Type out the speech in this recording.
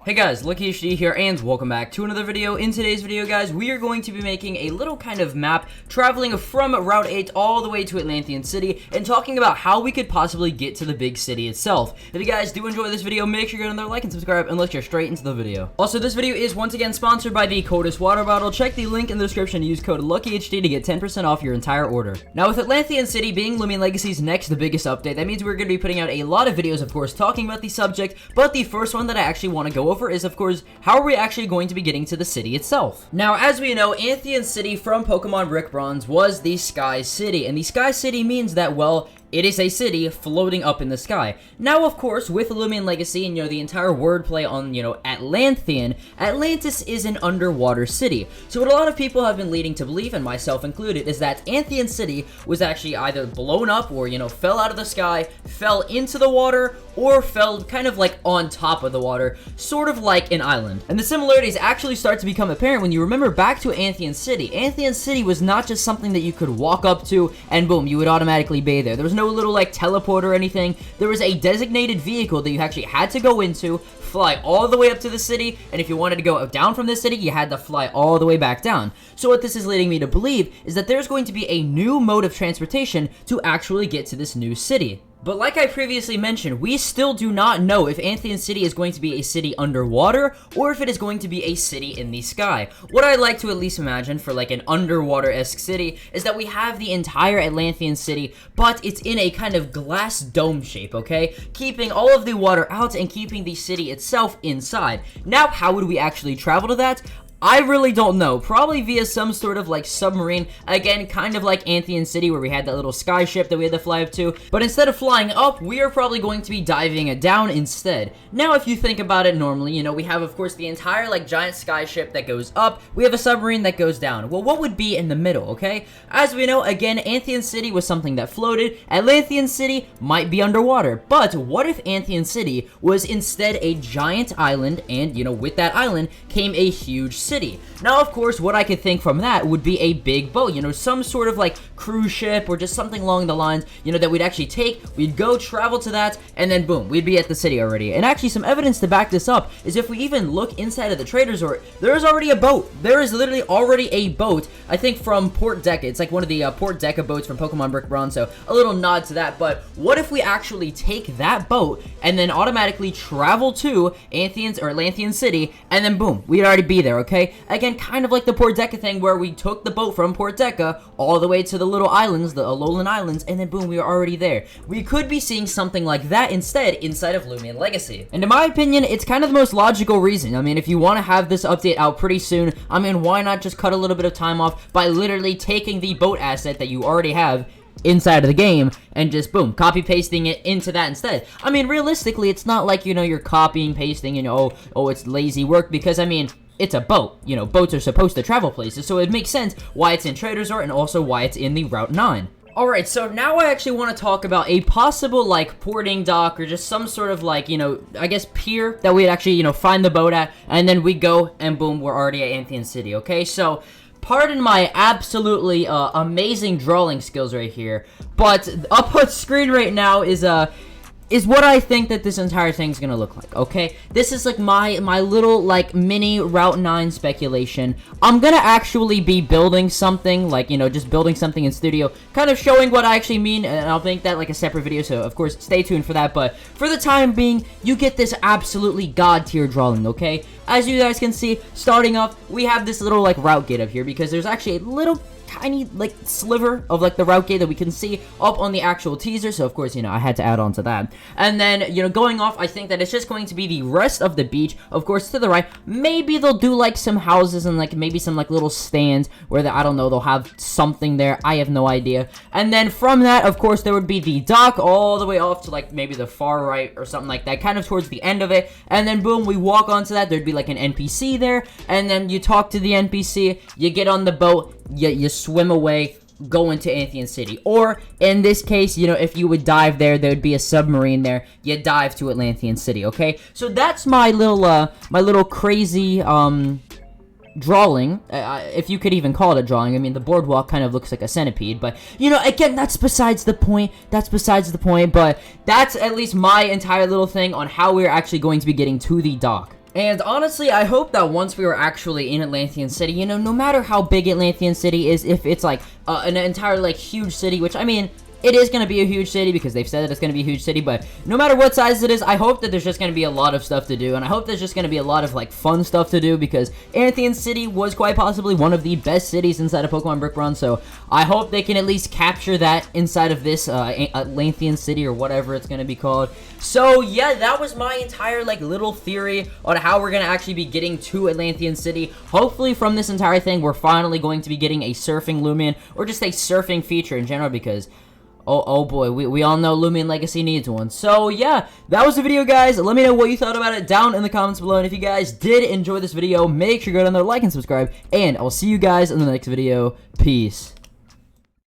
Hey guys, LuckyHD here, and welcome back to another video. In today's video, guys, we are going to be making a little kind of map traveling from Route 8 all the way to Atlanthian City and talking about how we could possibly get to the big city itself. If you guys do enjoy this video, make sure you go down there, like, and subscribe, and let's get straight into the video. Also, this video is once again sponsored by the coldest water bottle. Check the link in the description to use code LuckyHD to get 10% off your entire order. Now, with Atlanthian City being Loomian Legacy's next the biggest update, that means we're going to be putting out a lot of videos, of course, talking about the subject, but the first one that I actually want to go over is, of course, how are we actually going to be getting to the city itself? Now, as we know, Atlanthian City from Pokemon Brick Bronze was the Sky City, and the Sky City means that, well, it is a city floating up in the sky. Now, of course, with Loomian Legacy and, the entire wordplay on, Atlanthian, Atlantis is an underwater city. So what a lot of people have been leading to believe, and myself included, is that Atlanthian City was actually either blown up or, fell out of the sky, fell into the water, or fell kind of like on top of the water, sort of like an island. And the similarities actually start to become apparent when you remember back to Atlanthian City. Atlanthian City was not just something that you could walk up to and boom, you would automatically be there. There was no little like teleport or anything. There was a designated vehicle that you actually had to go into, fly all the way up to the city, and if you wanted to go down from the city, you had to fly all the way back down. So what this is leading me to believe is that there's going to be a new mode of transportation to actually get to this new city. But like I previously mentioned, we still do not know if Atlanthian City is going to be a city underwater or if it is going to be a city in the sky. What I'd like to at least imagine for like an underwater-esque city is that we have the entire Atlanthian City, but it's in a kind of glass dome shape, okay? Keeping all of the water out and keeping the city itself inside. Now, how would we actually travel to that? I really don't know. Probably via some sort of like submarine. Again, kind of like Atlanthian City where we had that little sky ship that we had to fly up to. But instead of flying up, we are probably going to be diving down instead. Now, if you think about it normally, we have, of course, the entire like giant sky ship that goes up. We have a submarine that goes down. Well, what would be in the middle, okay? As we know, again, Atlanthian City was something that floated. Atlanthian City might be underwater. But what if Atlanthian City was instead a giant island and, with that island came a huge city? Now, of course, what I could think from that would be a big boat, some sort of like cruise ship or just something along the lines, that we'd actually take, we'd go travel to that, and then boom, we'd be at the city already. And actually, some evidence to back this up is if we even look inside of the trade resort, there is already a boat. There is literally already a boat, I think from Port Deca. It's like one of the Port Deca boats from Pokemon Brick Bronze, so a little nod to that. But what if we actually take that boat and then automatically travel to Atlanthian City, and then boom, we'd already be there, okay? Again, kind of like the Port Deca thing where we took the boat from Port Deca all the way to the little islands, the Alolan Islands, and then boom, we are already there. We could be seeing something like that instead inside of Loomian Legacy. And in my opinion, it's kind of the most logical reason. I mean, if you want to have this update out pretty soon, I mean, why not just cut a little bit of time off by literally taking the boat asset that you already have inside of the game and just boom, copy pasting it into that instead. I mean, realistically, it's not like, you're copying, pasting, oh, it's lazy work, because I mean, it's a boat. Boats are supposed to travel places, so it makes sense why it's in Trade Resort and also why it's in the Route 9. Alright, so now I actually want to talk about a possible, like, porting dock or just some sort of, like, I guess pier that we'd actually, find the boat at, and then we go, and boom, we're already at Atlanthian City, okay? So, pardon my absolutely amazing drawing skills right here, but up on screen right now is what I think that this entire thing is gonna look like, okay? This is like my little like mini Route 9 speculation. I'm gonna actually be building something, like, just building something in studio, kind of showing what I actually mean, and I'll make that like a separate video, so of course stay tuned for that. But for the time being, you get this absolutely god tier drawing, okay? As you guys can see, starting off, we have this little like route gate up here because there's actually a little tiny like sliver of like the route gate that we can see up on the actual teaser, so of course I had to add on to that. And then going off, I think that it's just going to be the rest of the beach. Of course, to the right, maybe they'll do like some houses and like maybe some like little stands where I don't know, they'll have something there. I have no idea. And then from that, of course, there would be the dock all the way off to like maybe the far right or something like that, kind of towards the end of it. And then boom, we walk onto that, there'd be like an NPC there, and then you talk to the NPC, you get on the boat, you swim away, go into Atlanthian City. Or, in this case, if you would dive there, there would be a submarine there, you dive to Atlanthian City, okay? So that's my little crazy, drawing, if you could even call it a drawing. I mean, the boardwalk kind of looks like a centipede, but, again, that's besides the point, but that's at least my entire little thing on how we're actually going to be getting to the dock. And honestly, I hope that once we were actually in Atlanthean City, you know, no matter how big Atlanthean City is, if it's like an entire like huge city, which I mean, it is going to be a huge city because they've said that it's going to be a huge city, but no matter what size it is, I hope that there's just going to be a lot of stuff to do, and I hope there's just going to be a lot of, like, fun stuff to do, because Atlanthean City was quite possibly one of the best cities inside of Pokemon Brick Run, so I hope they can at least capture that inside of this Atlanthian City, or whatever it's going to be called. So, yeah, that was my entire, like, little theory on how we're going to actually be getting to Atlanthean City. Hopefully, from this entire thing, we're finally going to be getting a surfing Loomian, or just a surfing feature in general, because oh boy, we all know Loomian Legacy needs one. So yeah, that was the video, guys. Let me know what you thought about it down in the comments below. And if you guys did enjoy this video, make sure you go down there, like and subscribe. And I'll see you guys in the next video. Peace.